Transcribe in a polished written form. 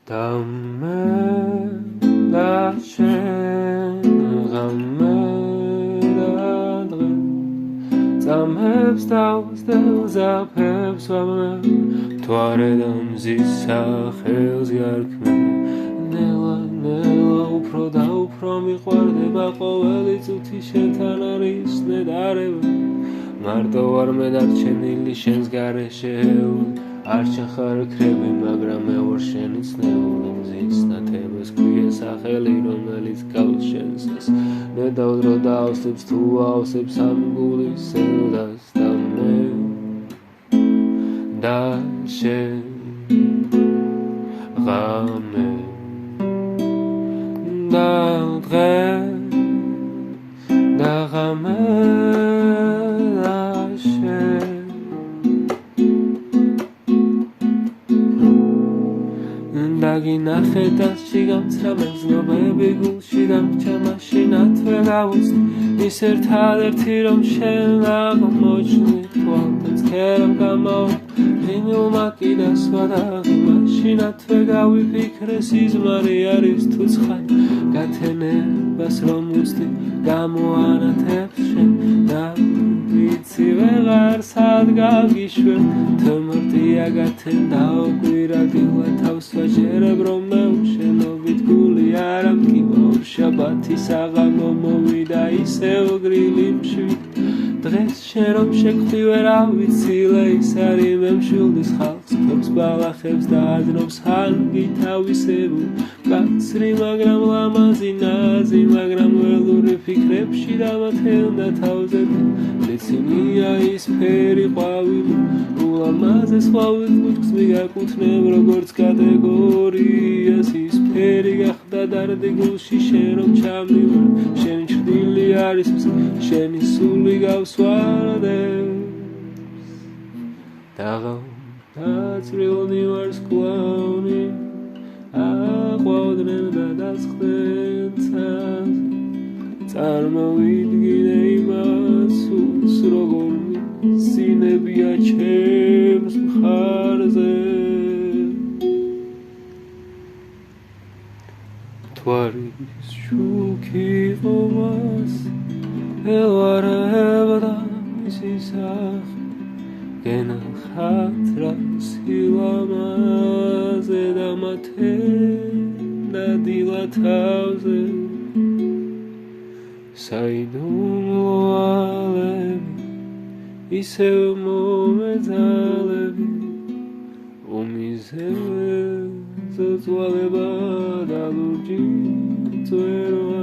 Dame da shen Rame da dre Zamhebs daus deus apebs vame Toare dam zisachels yarkme Nela upro da upro miqvardeba qoveli წუთი შენთან არის ნედარება მარტო არ მედარჩენილი შენს გარეშე არ ჩახარ ქრები მაგრამ მე ვარ შენი ცნეული მზის ნათებას ქვია სახელი რომელიც გავს შენს ნედავ დრო დაავსებს თუ ავსებს ამ გულის სევდას და მე და შენ ღამე და დღე და ღამე და შენ დაგინახე დასში გამცრამებს ნობები გულში დამრჩა მაშინათვე გავუცდი ის ერთადერთი რომ შენ აღმოჩნდი თვალთაც ქერამ გამაო ღიმილმა კიდე სხვადაღი მაშინათვე გავიფიქრე სიზმარი არის თუ ცხარი გათენებას რომ უცდი გამოანათებს შენ და ვიცი ვეღარ სად გავგიშვებ თმრტია გათენ დაუკვირაგილა თავს ვაჯერებ რომ მე შენობით გული არ ამკიბავ შაბათი საღამო მოვიდა ისევ გრილი მშვიდ დღეს შენ რომ შეგხვდი ვერა ვიცი ის არის მე მშვილდის ხალხს ფობს ბალახებს და აზრობს ჰანგი თავისებურ კაცრი მაგრამ ლამაზი ნაზი მაგრამ ველური ფიქრებში დამათენდა თავზე ლეცინია ის ფერი ყვავილი ულამაზეს ყვავილ კუჭს მიგაკუთვნებ როგორც კატეგორიას ის ფერი გახდა დარდი გულში შენ რომ ჩამივარ შენი ჩრდილი არის შენი სული გავსვარდებს დაწვრილნი ვარს კლაუნი აყვავდნენ და დასხდნენ ცას წარმოვიდგინე იმას სულს როგორ მისინებია ჩემს მხარზე თვარის შუქი ყომას ელვარებდა მისი სახე გენახათ რა სილამაზე და მათენდა დილა თავზე საიდუმლოალები ისევ მომეძალები უმიზეზე ზოწვალება და ლურჯი წვერო